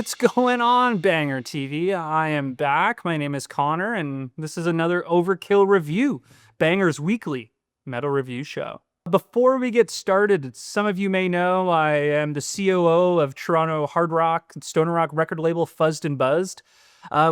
What's going on, Banger TV? I am back. My name is Connor, and this is another Overkill review, Banger's weekly metal review show. Before we get started, some of you may know I am the COO of Toronto hard rock, stoner rock record label Fuzzed and Buzzed.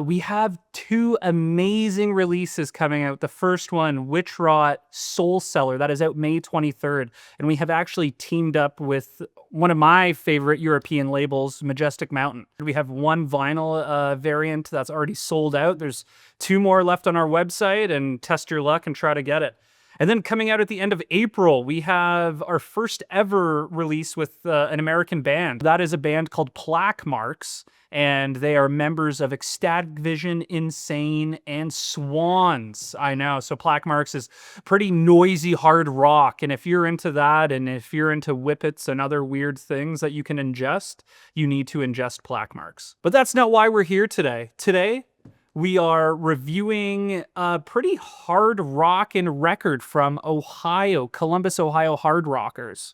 We have two amazing releases coming out. The first one, Witch Rot Soul Cellar, that is out May 23rd. And we have actually teamed up with one of my favorite European labels, Majestic Mountain. We have one vinyl variant that's already sold out. There's two more left on our website, and test your luck and try to get it. And then coming out at the end of April, we have our first ever release with an American band. That is a band called Plaque Marks, and they are members of Ecstatic Vision, Insane, and Swans. I know, so Plaque Marks is pretty noisy hard rock, and if you're into that, and if you're into whippets and other weird things that you can ingest, you need to ingest Plaque Marks. But that's not why we're here today. Today, we are reviewing a pretty hard rockin' record from Ohio, Columbus, Ohio hard rockers.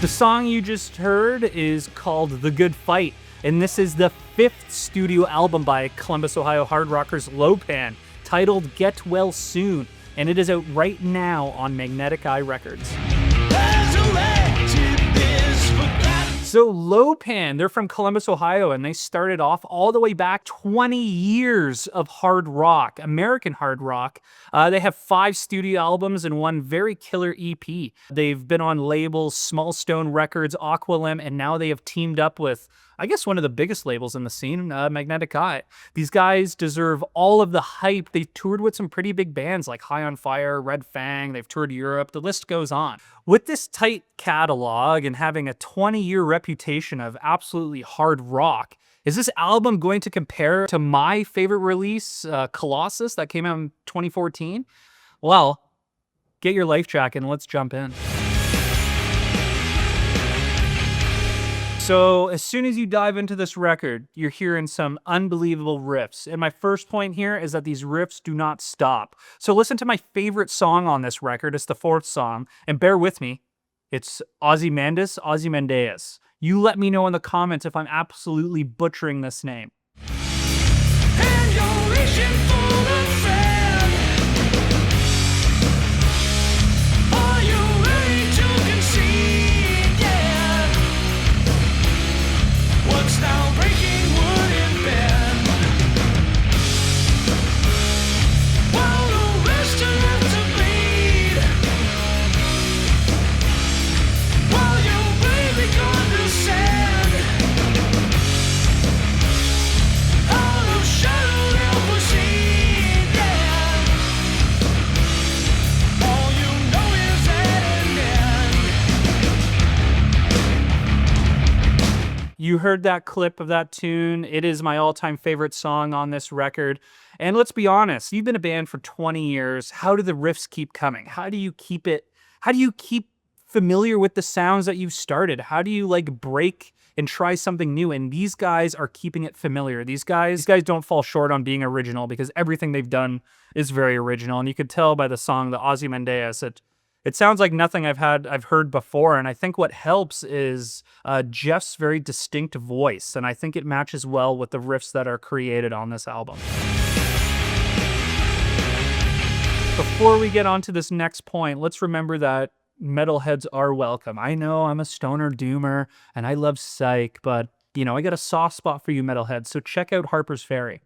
The song you just heard is called The Good Fight, and this is the fifth studio album by Columbus, Ohio hard rockers Lopan, titled Get Well Soon, and it is out right now on Magnetic Eye Records. So Lopan, they're from Columbus, Ohio, and they started off all the way back 20 years of hard rock, American hard rock. They have 5 studio albums and one very killer EP. They've been on labels Small Stone Records, Aqualim, and now they have teamed up with, I guess, one of the biggest labels in the scene, Magnetic Eye. These guys deserve all of the hype. They've toured with some pretty big bands like High on Fire, Red Fang. They've toured Europe. The list goes on. With this tight catalog and having a 20-year reputation of absolutely hard rock, is this album going to compare to my favorite release, Colossus, that came out in 2014? Well, get your life jacket and let's jump in. So as soon as you dive into this record, you're hearing some unbelievable riffs. And my first point here is that these riffs do not stop. So listen to my favorite song on this record. It's the 4th song. And bear with me. It's Ozymandias. You let me know in the comments if I'm absolutely butchering this name. And you're reaching for the sand. Are you ready to concede? Yeah. What's now breaking wood in bed? While the rest are left to bleed. While you're bravely gone to sand. Out of shadow they'll proceed, yeah. All you know is at an end. You heard that clip of that tune. It is my all-time favorite song on this record. And let's be honest, you've been a band for 20 years. How do the riffs keep coming? How do you keep familiar with the sounds that you've started? How do you break and try something new? And these guys are keeping it familiar. These guys don't fall short on being original because everything they've done is very original. And you could tell by the song, the Ozymandias, it sounds like nothing I've heard before, and I think what helps is Jeff's very distinct voice, and I think it matches well with the riffs that are created on this album. Before we get on to this next point, let's remember that metalheads are welcome. I know I'm a stoner doomer, and I love psych, but, you know, I got a soft spot for you metalheads, so check out Harper's Ferry.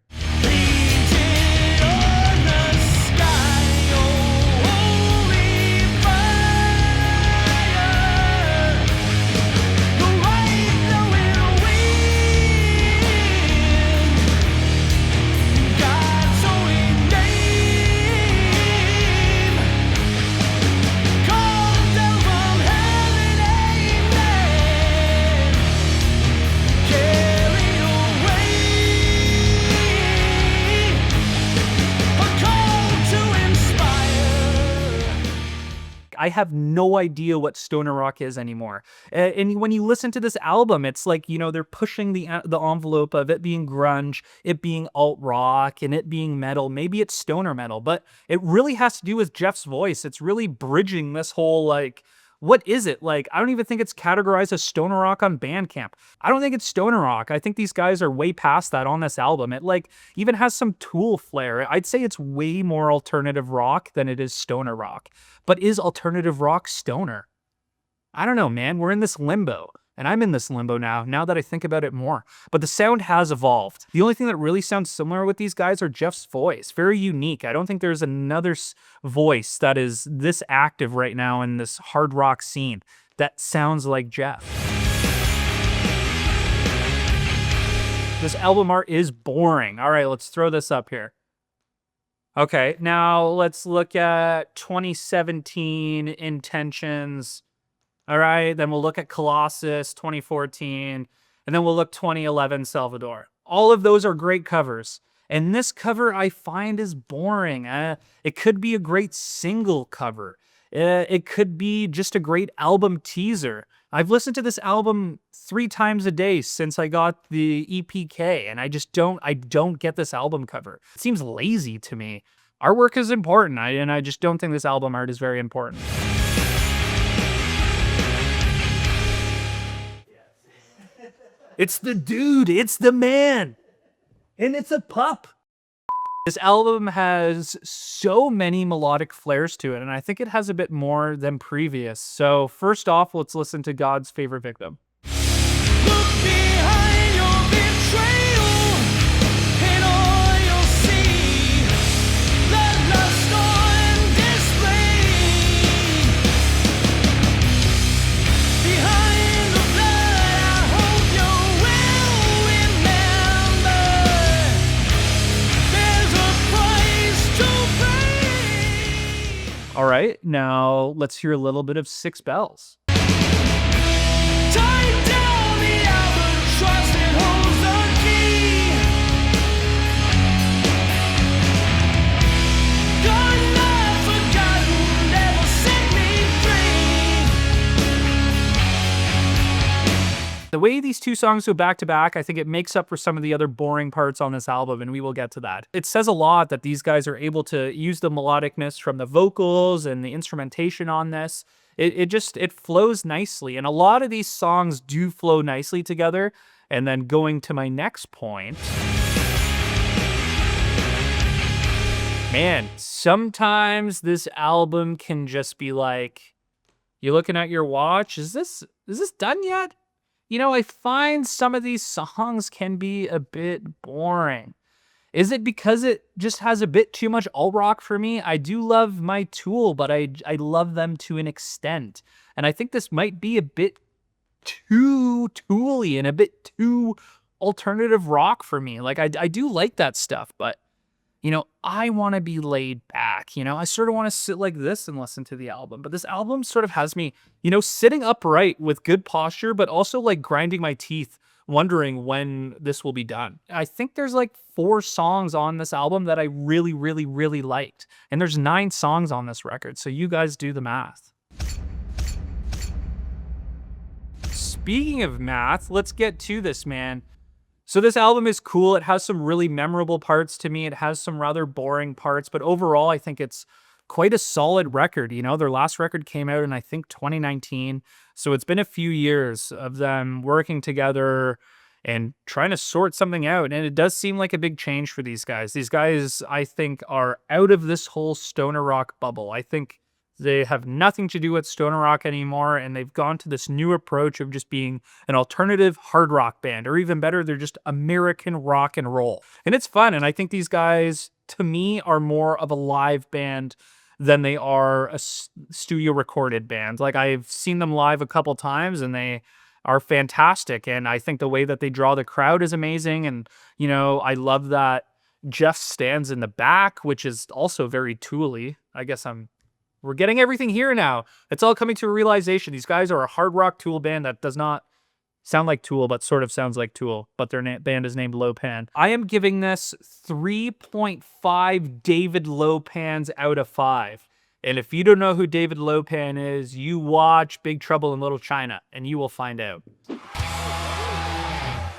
God's holy name. Call I have no idea what stoner rock is anymore. And when you listen to this album, it's like, you know, they're pushing the envelope of it being grunge, it being alt rock, and it being metal. Maybe it's stoner metal, but it really has to do with Jeff's voice. It's really bridging this whole, like, what is it? Like, I don't even think it's categorized as stoner rock on Bandcamp. I don't think it's stoner rock. I think these guys are way past that on this album. It, like, even has some Tool flair. I'd say it's way more alternative rock than it is stoner rock. But is alternative rock stoner? I don't know, man. We're in this limbo. And I'm in this limbo now that I think about it more. But the sound has evolved. The only thing that really sounds similar with these guys are Jeff's voice. Very unique. I don't think there's another voice that is this active right now in this hard rock scene that sounds like Jeff. This album art is boring. All right, let's throw this up here. Okay, now let's look at 2017 Intentions. All right, then we'll look at Colossus 2014, and then we'll look 2011 Salvador. All of those are great covers. And this cover I find is boring. It could be a great single cover. It could be just a great album teaser. I've listened to this album 3 times a day since I got the EPK, and I don't get this album cover. It seems lazy to me. Artwork is important, and I just don't think this album art is very important. It's the dude, it's the man, and it's a pup. This album has so many melodic flares to it, and I think it has a bit more than previous. So first off, let's listen to God's Favorite Victim. Look behind your betrayal, and all you'll see, let lust on display. Behind the blood, I hope you will remember, there's a price to pay. All right, now let's hear a little bit of Six Bells. Tie down the albatross that holds the key. God not forgotten, never set me free. The way these two songs go back to back, I think it makes up for some of the other boring parts on this album, and we will get to that. It says a lot that these guys are able to use the melodicness from the vocals and the instrumentation on this. It flows nicely, and a lot of these songs do flow nicely together. And then going to my next point, man, sometimes this album can just be like, you're looking at your watch, is this done yet? You know, I find some of these songs can be a bit boring. Is it because it just has a bit too much alt rock for me? I do love my Tool, but I love them to an extent. And I think this might be a bit too Tool-y and a bit too alternative rock for me. Like, I do like that stuff, but, you know, I want to be laid back. You know, I sort of want to sit like this and listen to the album. But this album sort of has me, you know, sitting upright with good posture, but also like grinding my teeth, wondering when this will be done. I think there's like 4 songs on this album that I really, really, really liked. And there's 9 songs on this record, so you guys do the math. Speaking of math, let's get to this, man. So this album is cool. It has some really memorable parts to me. It has some rather boring parts, but overall, I think it's quite a solid record. You know, their last record came out in, I think, 2019. So it's been a few years of them working together and trying to sort something out. And it does seem like a big change for these guys. These guys, I think, are out of this whole stoner rock bubble. I think they have nothing to do with stoner rock anymore, and they've gone to this new approach of just being an alternative hard rock band, or even better, they're just American rock and roll. And it's fun, and I think these guys, to me, are more of a live band than they are a studio recorded band. Like, I've seen them live a couple times, and they are fantastic, and I think the way that they draw the crowd is amazing, and, you know, I love that Jeff stands in the back, which is also very Tool-y. I guess we're getting everything here now. It's all coming to a realization. These guys are a hard rock Tool band that does not sound like Tool, but sort of sounds like Tool, but their band is named Lopan. I am giving this 3.5 David Lopans out of 5. And if you don't know who David Lopan is, you watch Big Trouble in Little China and you will find out.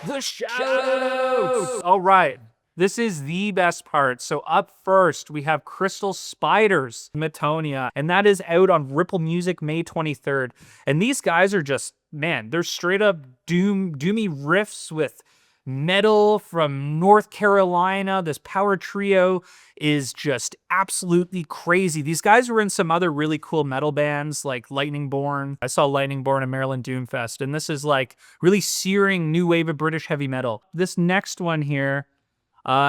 The shoutouts! All right. This is the best part. So up first, we have Crystal Spiders, Metonia, and that is out on Ripple Music May 23rd. And these guys are just, man, they're straight up doomy riffs with metal from North Carolina. This power trio is just absolutely crazy. These guys were in some other really cool metal bands like Lightning Born. I saw Lightning Born at Maryland Doomfest, and this is like really searing new wave of British heavy metal. This next one here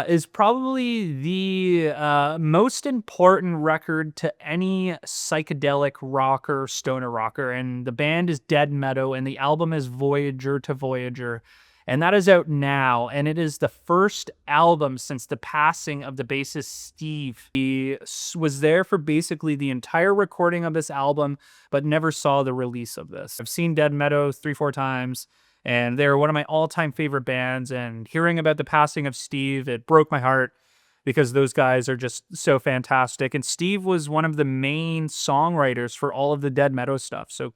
is probably the most important record to any psychedelic rocker, stoner rocker, and the band is Dead Meadow, and the album is Voyager to Voyager. And that is out now, and it is the first album since the passing of the bassist Steve. He was there for basically the entire recording of this album, but never saw the release of this. I've seen Dead Meadow 3-4 times, and they're one of my all-time favorite bands, and hearing about the passing of Steve, it broke my heart because those guys are just so fantastic. And Steve was one of the main songwriters for all of the Dead Meadow stuff, so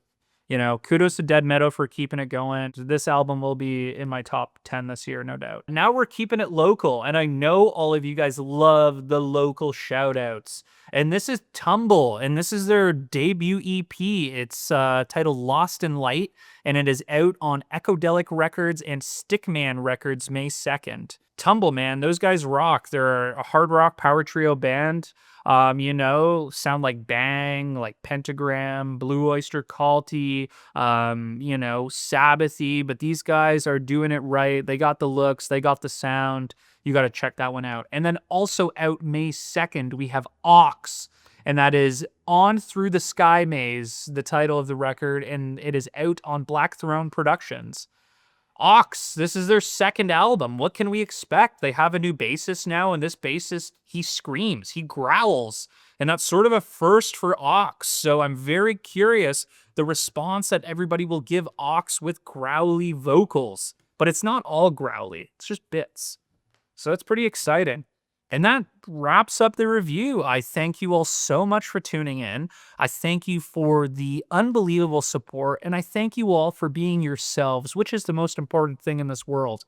you know, kudos to Dead Meadow for keeping it going. This album will be in my top 10 this year, no doubt. Now we're keeping it local, and I know all of you guys love the local shout-outs. And this is Tumble, and this is their debut EP. It's titled Lost in Light, and it is out on Ecodelic Records and Stickman Records May 2nd. Tumble, man, those guys rock. They're a hard rock power trio band. You know, sound like Bang, like Pentagram, Blue Oyster Culty, you know, Sabbathy, but these guys are doing it right. They got the looks, they got the sound. You got to check that one out. And then also out May 2nd, we have Ox, and that is On Through the Sky Maze, the title of the record, and it is out on Black Throne Productions. Ox, this is their second album. What can we expect? They have a new bassist now, and this bassist, he screams, he growls, and that's sort of a first for Ox. So I'm very curious the response that everybody will give Ox with growly vocals. But it's not all growly, it's just bits. So it's pretty exciting. And that wraps up the review. I thank you all so much for tuning in. I thank you for the unbelievable support, and I thank you all for being yourselves, which is the most important thing in this world.